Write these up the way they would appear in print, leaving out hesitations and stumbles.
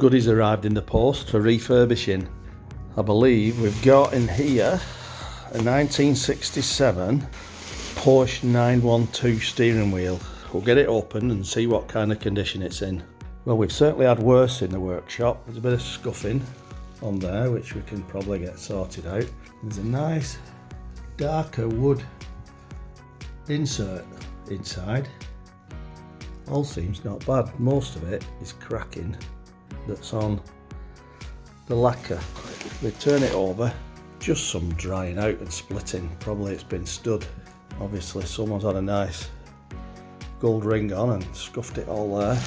goodies arrived in the post for refurbishing. I believe we've got in here a 1967 Porsche 912 steering wheel. We'll get it open and see what kind of condition it's in. Well, we've certainly had worse in the workshop. There's a bit of scuffing on there, which we can probably get sorted out. There's a nice darker wood insert inside. All seems not bad. Most of it is cracking that's on the lacquer. We turn it over, just some drying out and splitting. Probably it's been stud. Obviously someone's had a nice gold ring on and scuffed it all there.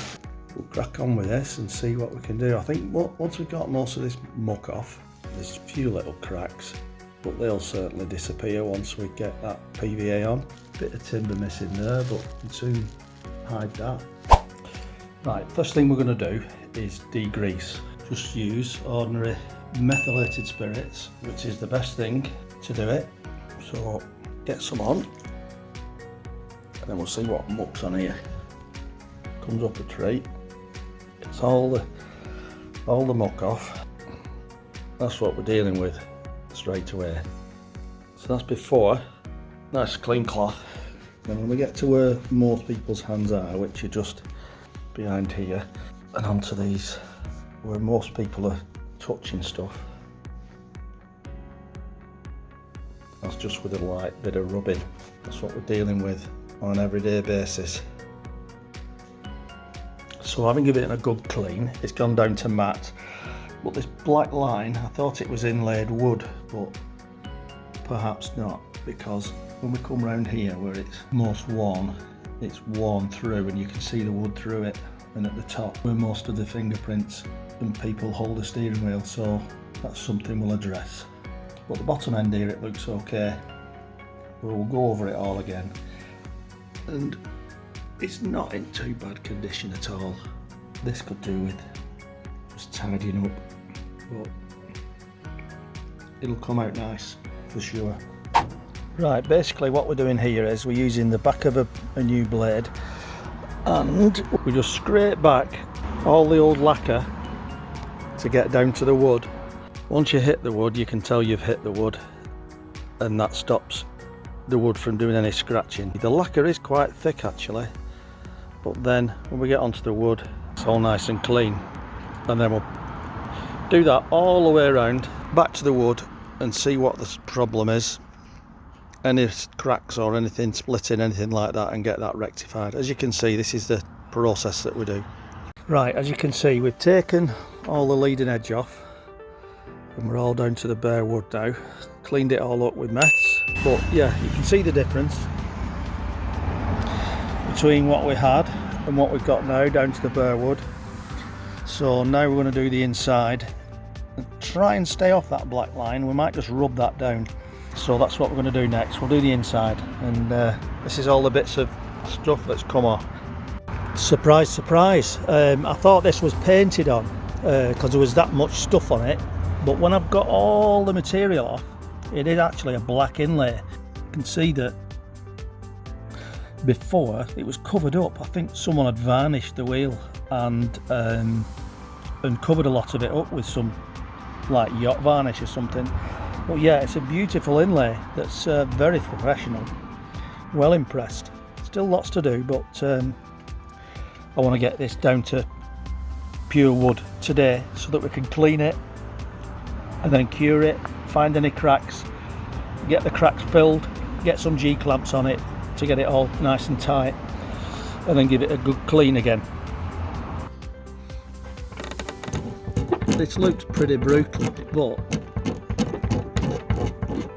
We'll crack on with this and see what we can do. I think once we've got most of this muck off, there's a few little cracks, but they'll certainly disappear once we get that PVA on. Bit of timber missing there, but we can soon hide that. Right, first thing we're going to do is degrease. Just use ordinary methylated spirits, which is the best thing to do it. So get some on, and then we'll see what muck's on here. Comes up a tree, gets all the muck off. That's what we're dealing with straight away. So that's before. Nice clean cloth. Then when we get to where most people's hands are, which are just behind here, and onto these where most people are touching stuff, that's just with a light bit of rubbing. That's what we're dealing with on an everyday basis. So having given it a good clean, it's gone down to matte. But this black line, I thought it was inlaid wood, but perhaps not, because when we come round here where it's most worn, it's worn through and you can see the wood through it, and at the top where most of the fingerprints and people hold the steering wheel, so that's something we'll address. But the bottom end here, it looks okay. We'll go over it all again, and it's not in too bad condition at all. This could do with just tidying up, but it'll come out nice for sure. Right, basically what we're doing here is we're using the back of a new blade, and we just scrape back all the old lacquer to get down to the wood. Once you hit the wood, you can tell you've hit the wood, and that stops the wood from doing any scratching. The lacquer is quite thick actually, but then when we get onto the wood, it's all nice and clean. And then we'll do that all the way around, back to the wood, and see what the problem is. Any cracks or anything splitting, anything like that, and get that rectified. As you can see, this is the process that we do. Right, as you can see, we've taken all the leading edge off, and we're all down to the bare wood now. Cleaned it all up with meths, but yeah, you can see the difference between what we had and what we've got now down to the bare wood. So now we're going to do the inside and try and stay off that black line. We might just rub that down. So that's what we're going to do next. We'll do the inside, and this is all the bits of stuff that's come off. Surprise, surprise, I thought this was painted on because there was that much stuff on it, but when I've got all the material off, it is actually a black inlay. You can see that before it was covered up. I think someone had varnished the wheel and covered a lot of it up with some like yacht varnish or something. But yeah, it's a beautiful inlay that's very professional. Well impressed. Still lots to do, but I want to get this down to pure wood today so that we can clean it and then cure it, find any cracks, get the cracks filled, get some G-clamps on it to get it all nice and tight, and then give it a good clean again. This looks pretty brutal, but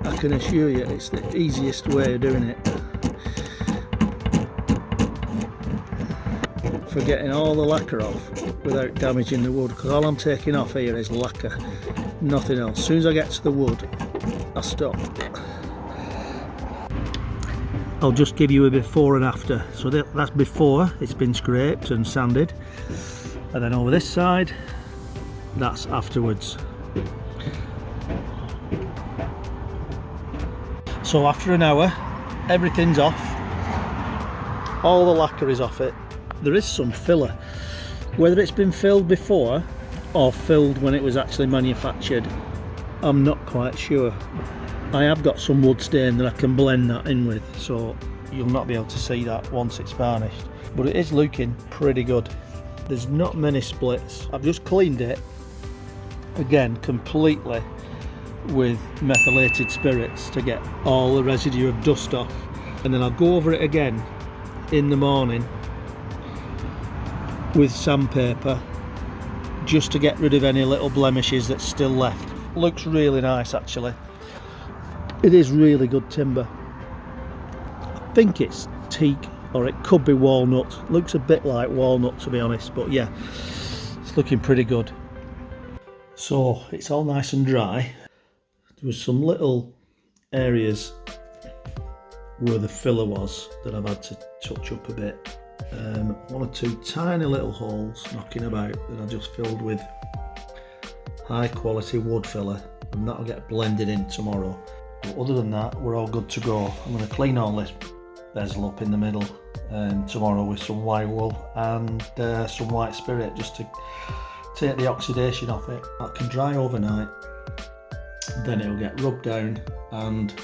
I can assure you it's the easiest way of doing it. For getting all the lacquer off without damaging the wood, because all I'm taking off here is lacquer, nothing else. As soon as I get to the wood, I stop. I'll just give you a before and after. So that's before it's been scraped and sanded, and then over this side, that's afterwards. So after an hour, everything's off, all the lacquer is off it. There is some filler, whether it's been filled before or filled when it was actually manufactured. I'm not quite sure. I have got some wood stain that I can blend that in with, so you'll not be able to see that once it's varnished. But it is looking pretty good. There's not many splits. I've just cleaned it again completely with methylated spirits to get all the residue of dust off, and then I'll go over it again in the morning with sandpaper just to get rid of any little blemishes that's still left. Looks really nice actually. It is really good timber. I think it's teak or it could be walnut. Looks a bit like walnut to be honest, but yeah, it's looking pretty good. So it's all nice and dry. There was some little areas where the filler was that I've had to touch up a bit. One or two tiny little holes knocking about that I just filled with high quality wood filler, and that'll get blended in tomorrow. But other than that, we're all good to go. I'm going to clean all this bezel up in the middle tomorrow with some white wool and some white spirit just to take the oxidation off it. That can dry overnight, then it'll get rubbed down and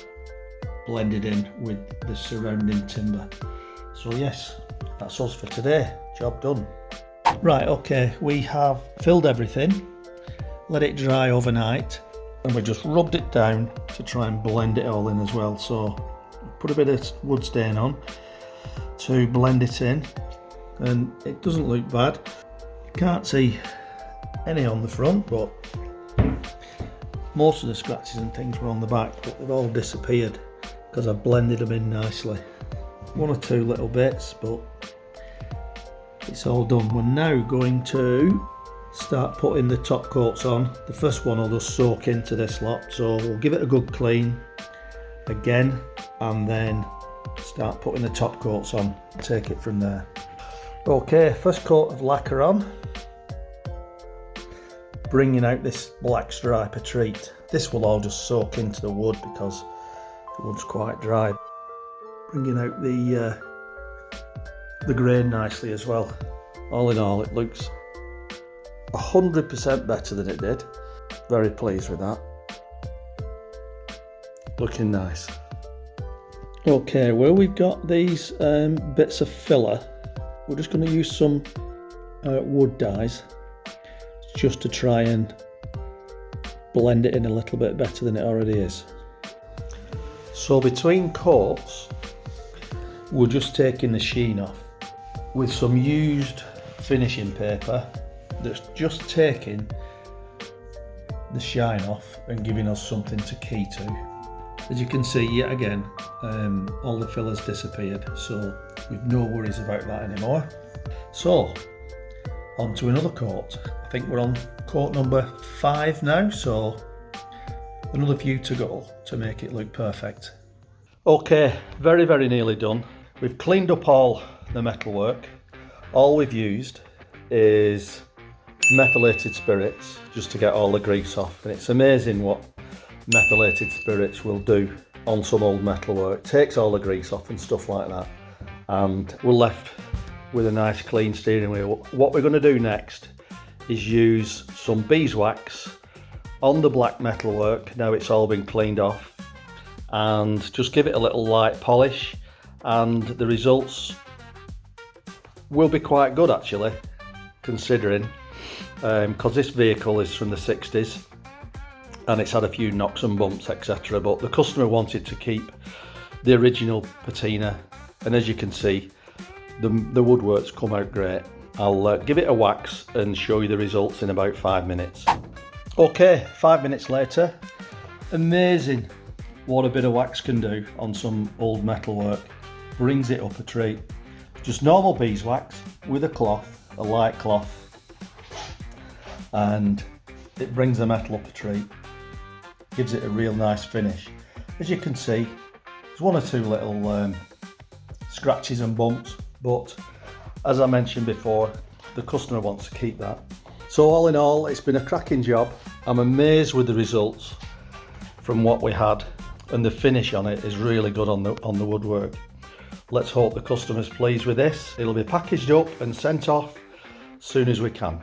blended in with the surrounding timber. So yes, that's us for today. Job done. Right, okay, we have filled everything, let it dry overnight, and we just rubbed it down to try and blend it all in as well. So put a bit of wood stain on to blend it in, and it doesn't look bad. You can't see any on the front, but most of the scratches and things were on the back, but they've all disappeared because I've blended them in nicely. One or two little bits, but it's all done. We're now going to start putting the top coats on. The first one will just soak into this lot, so we'll give it a good clean again and then start putting the top coats on, take it from there. Okay, first coat of lacquer on, bringing out this black stripe of treat. This will all just soak into the wood because the wood's quite dry. Bringing out the grain nicely as well. All in all, it looks 100% better than it did. Very pleased with that. Looking nice. Okay, where we've got these bits of filler, we're just going to use some wood dyes just to try and blend it in a little bit better than it already is. So between coats, we're just taking the sheen off with some used finishing paper that's just taking the shine off and giving us something to key to. As you can see, yet again, all the fillers disappeared, so we've no worries about that anymore. So on to another coat. I think we're on coat number 5 now, so another few to go to make it look perfect. Okay, very nearly done. We've cleaned up all the metalwork. All we've used is methylated spirits just to get all the grease off, and it's amazing what methylated spirits will do on some old metalwork. It takes all the grease off and stuff like that, and we're left with a nice clean steering wheel. What we're going to do next is use some beeswax on the black metalwork now it's all been cleaned off, and just give it a little light polish, and the results will be quite good actually, considering because this vehicle is from the 60s and it's had a few knocks and bumps, etc., but the customer wanted to keep the original patina, and as you can see, the woodwork's come out great. I'll give it a wax and show you the results in about 5 minutes. Okay, 5 minutes later. Amazing what a bit of wax can do on some old metalwork. Brings it up a treat. Just normal beeswax with a cloth, a light cloth, and it brings the metal up a treat. Gives it a real nice finish. As you can see, there's one or two little scratches and bumps, but as I mentioned before, the customer wants to keep that. So all in all, it's been a cracking job. I'm amazed with the results from what we had, and the finish on it is really good on the woodwork. Let's hope the customer's pleased with this. It'll be packaged up and sent off as soon as we can.